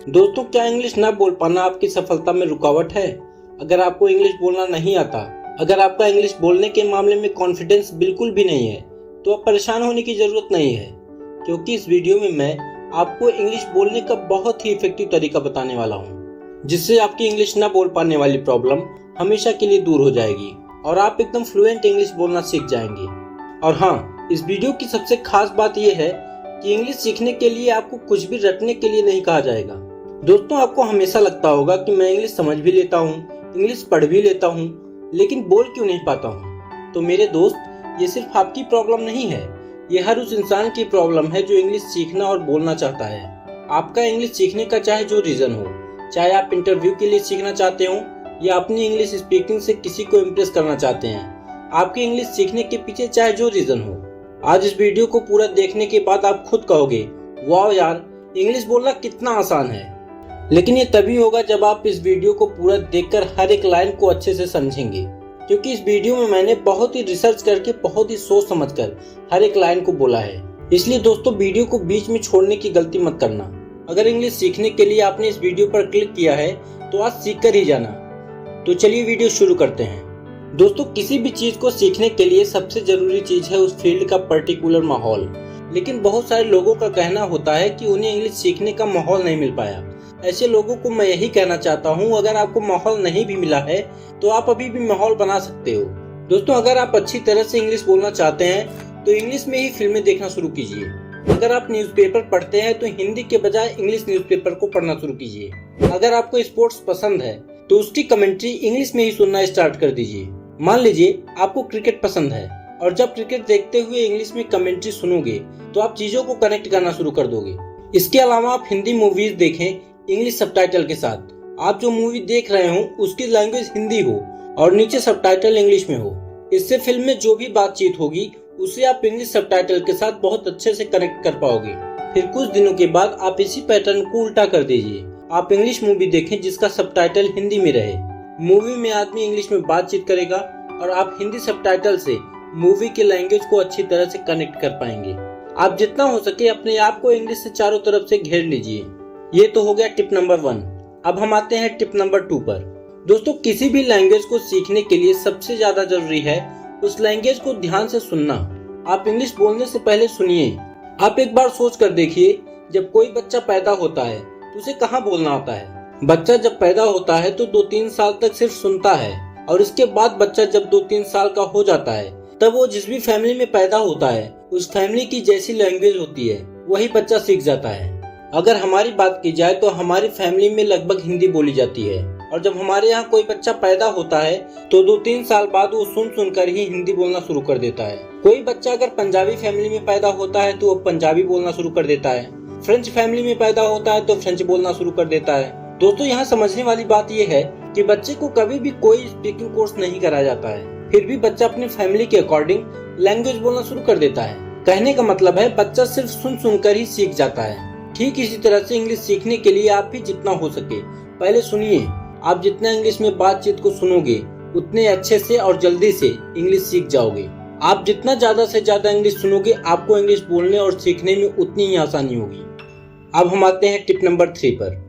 दोस्तों, क्या इंग्लिश न बोल पाना आपकी सफलता में रुकावट है? अगर आपको इंग्लिश बोलना नहीं आता, अगर आपका इंग्लिश बोलने के मामले में कॉन्फिडेंस बिल्कुल भी नहीं है, तो अब परेशान होने की जरूरत नहीं है, क्योंकि इस वीडियो में मैं आपको इंग्लिश बोलने का बहुत ही इफेक्टिव तरीका बताने वाला हूँ, जिससे आपकी इंग्लिश न बोल पाने वाली प्रॉब्लम हमेशा के लिए दूर हो जाएगी और आप एकदम फ्लुएंट इंग्लिश बोलना सीख जाएंगे। और हाँ, इस वीडियो की सबसे खास बात यह है कि इंग्लिश सीखने के लिए आपको कुछ भी रटने के लिए नहीं कहा जाएगा। दोस्तों, आपको हमेशा लगता होगा कि मैं इंग्लिश समझ भी लेता हूँ, इंग्लिश पढ़ भी लेता हूँ, लेकिन बोल क्यों नहीं पाता हूँ। तो मेरे दोस्त, ये सिर्फ आपकी प्रॉब्लम नहीं है, ये हर उस इंसान की प्रॉब्लम है जो इंग्लिश सीखना और बोलना चाहता है। आपका इंग्लिश सीखने का चाहे जो रीजन हो, चाहे आप इंटरव्यू के लिए सीखना चाहते हो या अपनी इंग्लिश स्पीकिंग से किसी को इम्प्रेस करना चाहते हैं, आपके इंग्लिश सीखने के पीछे चाहे जो रीजन हो, आज इस वीडियो को पूरा देखने के बाद आप खुद कहोगे, वाह यार, इंग्लिश बोलना कितना आसान है। लेकिन ये तभी होगा जब आप इस वीडियो को पूरा देखकर हर एक लाइन को अच्छे से समझेंगे, क्योंकि इस वीडियो में मैंने बहुत ही रिसर्च करके, बहुत ही सोच समझकर हर एक लाइन को बोला है। इसलिए दोस्तों, वीडियो को बीच में छोड़ने की गलती मत करना। अगर इंग्लिश सीखने के लिए आपने इस वीडियो पर क्लिक किया है तो आज सीख कर ही जाना। तो चलिए वीडियो शुरू करते हैं। दोस्तों, किसी भी चीज को सीखने के लिए सबसे जरूरी चीज है उस फील्ड का पर्टिकुलर माहौल। लेकिन बहुत सारे लोगों का कहना होता है कि उन्हें इंग्लिश सीखने का माहौल नहीं मिल पाया। ऐसे लोगों को मैं यही कहना चाहता हूँ, अगर आपको माहौल नहीं भी मिला है तो आप अभी भी माहौल बना सकते हो। दोस्तों, अगर आप अच्छी तरह से इंग्लिश बोलना चाहते हैं तो इंग्लिश में ही फिल्में देखना शुरू कीजिए। अगर आप न्यूज़पेपर पढ़ते हैं तो हिंदी के बजाय इंग्लिश न्यूज़पेपर को पढ़ना शुरू कीजिए। अगर आपको स्पोर्ट्स पसंद है तो उसकी कमेंट्री इंग्लिश में ही सुनना स्टार्ट कर दीजिए। मान लीजिए आपको क्रिकेट पसंद है और जब क्रिकेट देखते हुए इंग्लिश में कमेंट्री सुनोगे तो आप चीजों को कनेक्ट करना शुरू कर दोगे। इसके अलावा आप हिंदी मूवीज देखें इंग्लिश सबटाइटल के साथ। आप जो मूवी देख रहे हो उसकी लैंग्वेज हिंदी हो और नीचे सबटाइटल इंग्लिश में हो। इससे फिल्म में जो भी बातचीत होगी उसे आप इंग्लिश सबटाइटल के साथ बहुत अच्छे से कनेक्ट कर पाओगे। फिर कुछ दिनों के बाद आप इसी पैटर्न को उल्टा कर दीजिए। आप इंग्लिश मूवी देखें जिसका सबटाइटल हिंदी में रहे। मूवी में आदमी इंग्लिश में बातचीत करेगा और आप हिंदी सबटाइटल से मूवी के लैंग्वेज को अच्छी तरह से कनेक्ट कर पाएंगे। आप जितना हो सके अपने आप को इंग्लिश से चारों तरफ से घेर लीजिए। ये तो हो गया टिप नंबर 1। अब हम आते हैं टिप नंबर 2 पर। दोस्तों, किसी भी लैंग्वेज को सीखने के लिए सबसे ज्यादा जरूरी है उस लैंग्वेज को ध्यान से सुनना। आप इंग्लिश बोलने से पहले सुनिए। आप एक बार सोच कर देखिए, जब कोई बच्चा पैदा होता है तो उसे कहाँ बोलना आता है? बच्चा जब पैदा होता है तो 2-3 साल तक सिर्फ सुनता है और इसके बाद बच्चा जब 2-3 साल का हो जाता है तब वो जिस भी फैमिली में पैदा होता है उस फैमिली की जैसी लैंग्वेज होती है वही बच्चा सीख जाता है। अगर हमारी बात की जाए तो हमारी फैमिली में लगभग हिंदी बोली जाती है और जब हमारे यहाँ कोई बच्चा पैदा होता है तो 2-3 साल बाद वो सुन कर ही हिंदी बोलना शुरू कर देता है। कोई बच्चा अगर पंजाबी फैमिली में पैदा होता है तो वो पंजाबी बोलना शुरू कर देता है। फ्रेंच फैमिली में पैदा होता है तो फ्रेंच बोलना शुरू कर देता है। दोस्तों, यहाँ समझने वाली बात यह है कि बच्चे को कभी भी कोई स्पीकिंग कोर्स नहीं कराया जाता है, फिर भी बच्चा अपनी फैमिली के अकॉर्डिंग लैंग्वेज बोलना शुरू कर देता है। कहने का मतलब है बच्चा सिर्फ सुन कर ही सीख जाता है। ठीक इसी तरह से इंग्लिश सीखने के लिए आप भी जितना हो सके पहले सुनिए। आप जितना इंग्लिश में बातचीत को सुनोगे उतने अच्छे से और जल्दी से इंग्लिश सीख जाओगे। आप जितना ज्यादा से ज्यादा इंग्लिश सुनोगे आपको इंग्लिश बोलने और सीखने में उतनी ही आसानी होगी। अब हम आते हैं टिप नंबर 3 पर।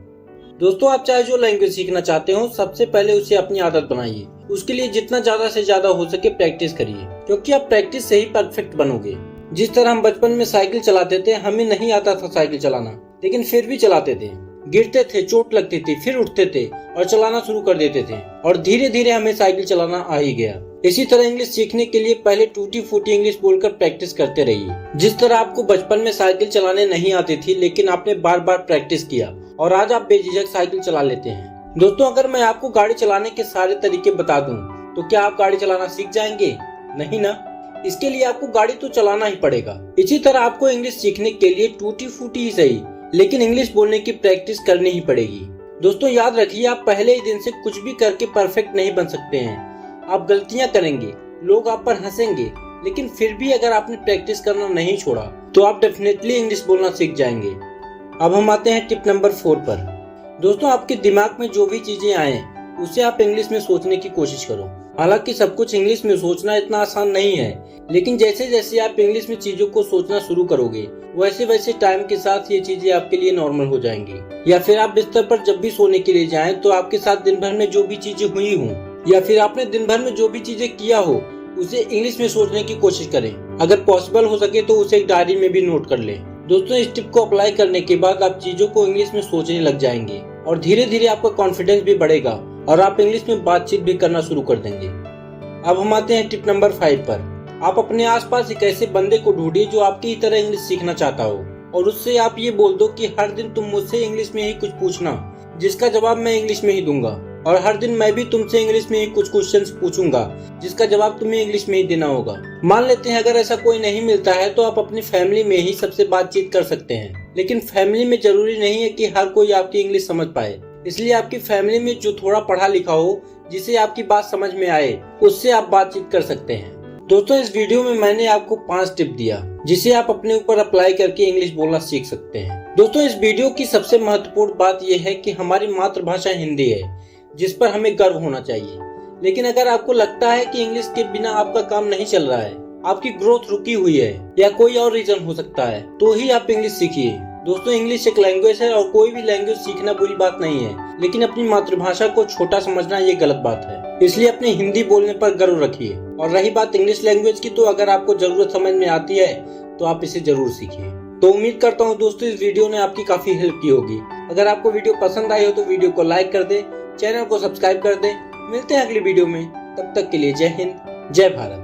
दोस्तों, आप चाहे जो लैंग्वेज सीखना चाहते हो सबसे पहले उसे अपनी आदत बनाइए। उसके लिए जितना ज्यादा से ज्यादा हो सके प्रैक्टिस करिए, क्योंकि आप प्रैक्टिस से ही परफेक्ट बनोगे। जिस तरह हम बचपन में साइकिल चलाते थे, हमें नहीं आता था साइकिल चलाना, लेकिन फिर भी चलाते थे। गिरते थे, चोट लगती थी, फिर उठते थे और चलाना शुरू कर देते थे और धीरे धीरे हमें साइकिल चलाना आ ही गया। इसी तरह इंग्लिश सीखने के लिए पहले टूटी फूटी इंग्लिश बोलकर प्रैक्टिस करते रहिए। जिस तरह आपको बचपन में साइकिल चलाने नहीं आती थी लेकिन आपने बार बार प्रैक्टिस किया और आज आप बेझिझक साइकिल चला लेते हैं। दोस्तों, अगर मैं आपको गाड़ी चलाने के सारे तरीके बता दूं तो क्या आप गाड़ी चलाना सीख जाएंगे? नहीं ना। इसके लिए आपको गाड़ी तो चलाना ही पड़ेगा। इसी तरह आपको इंग्लिश सीखने के लिए टूटी फूटी ही सही लेकिन इंग्लिश बोलने की प्रैक्टिस करनी ही पड़ेगी। दोस्तों, याद रखिए, आप पहले ही दिन से कुछ भी करके परफेक्ट नहीं बन सकते हैं। आप गलतियां करेंगे, लोग आप पर हंसेंगे, लेकिन फिर भी अगर आपने प्रैक्टिस करना नहीं छोड़ा तो आप डेफिनेटली इंग्लिश बोलना सीख जाएंगे। अब हम आते हैं टिप नंबर 4 पर। दोस्तों, आपके दिमाग में जो भी चीजें आए उसे आप इंग्लिश में सोचने की कोशिश करो। हालांकि सब कुछ इंग्लिश में सोचना इतना आसान नहीं है, लेकिन जैसे जैसे आप इंग्लिश में चीजों को सोचना शुरू करोगे वैसे वैसे टाइम के साथ ये चीजें आपके लिए नॉर्मल हो जाएंगी। या फिर आप बिस्तर पर जब भी सोने के लिए जाएं तो आपके साथ दिन भर में जो भी चीजें हुई हों या फिर आपने दिन भर में जो भी चीजें किया हो उसे इंग्लिश में सोचने की कोशिश करें। अगर पॉसिबल हो सके तो उसे एक डायरी में भी नोट कर लें। दोस्तों, इस टिप को अप्लाई करने के बाद आप चीजों को इंग्लिश में सोचने लग जाएंगे और धीरे धीरे आपका कॉन्फिडेंस भी बढ़ेगा और आप इंग्लिश में बातचीत भी करना शुरू कर देंगे। अब हम आते हैं टिप नंबर 5 पर। आप अपने आसपास एक ऐसे बंदे को ढूंढिए जो आपकी ही तरह इंग्लिश सीखना चाहता हो और उससे आप ये बोल दो कि हर दिन तुम मुझसे इंग्लिश में ही कुछ पूछना जिसका जवाब मैं इंग्लिश में ही दूंगा, और हर दिन मैं भी तुमसे इंग्लिश में ही कुछ क्वेश्चंस पूछूंगा जिसका जवाब तुम्हें इंग्लिश में ही देना होगा। मान लेते हैं अगर ऐसा कोई नहीं मिलता है तो आप अपनी फैमिली में ही सबसे बातचीत कर सकते हैं, लेकिन फैमिली में जरूरी नहीं है कि हर कोई आपकी इंग्लिश समझ पाए। इसलिए आपकी फैमिली में जो थोड़ा पढ़ा लिखा हो जिसे आपकी बात समझ में आए उससे आप बातचीत कर सकते हैं। दोस्तों, इस वीडियो में मैंने आपको 5 टिप दिया जिसे आप अपने ऊपर अप्लाई करके इंग्लिश बोलना सीख सकते हैं। दोस्तों, इस वीडियो की सबसे महत्वपूर्ण बात यह है कि हमारी मातृभाषा हिंदी है जिस पर हमें गर्व होना चाहिए। लेकिन अगर आपको लगता है कि इंग्लिश के बिना आपका काम नहीं चल रहा है, आपकी ग्रोथ रुकी हुई है या कोई और रीजन हो सकता है, तो ही आप इंग्लिश सीखिए। दोस्तों, इंग्लिश एक लैंग्वेज है और कोई भी लैंग्वेज सीखना बुरी बात नहीं है, लेकिन अपनी मातृभाषा को छोटा समझना ये गलत बात है। इसलिए अपनी हिंदी बोलने पर गर्व रखिए। और रही बात इंग्लिश लैंग्वेज की, तो अगर आपको जरूरत समझ में आती है तो आप इसे जरूर सीखिए। तो उम्मीद करता हूँ दोस्तों इस वीडियो ने आपकी काफी हेल्प की होगी। अगर आपको वीडियो पसंद आई हो तो वीडियो को लाइक कर दे, चैनल को सब्सक्राइब कर दे। मिलते हैं अगली वीडियो में, तब तक के लिए जय हिंद, जय भारत।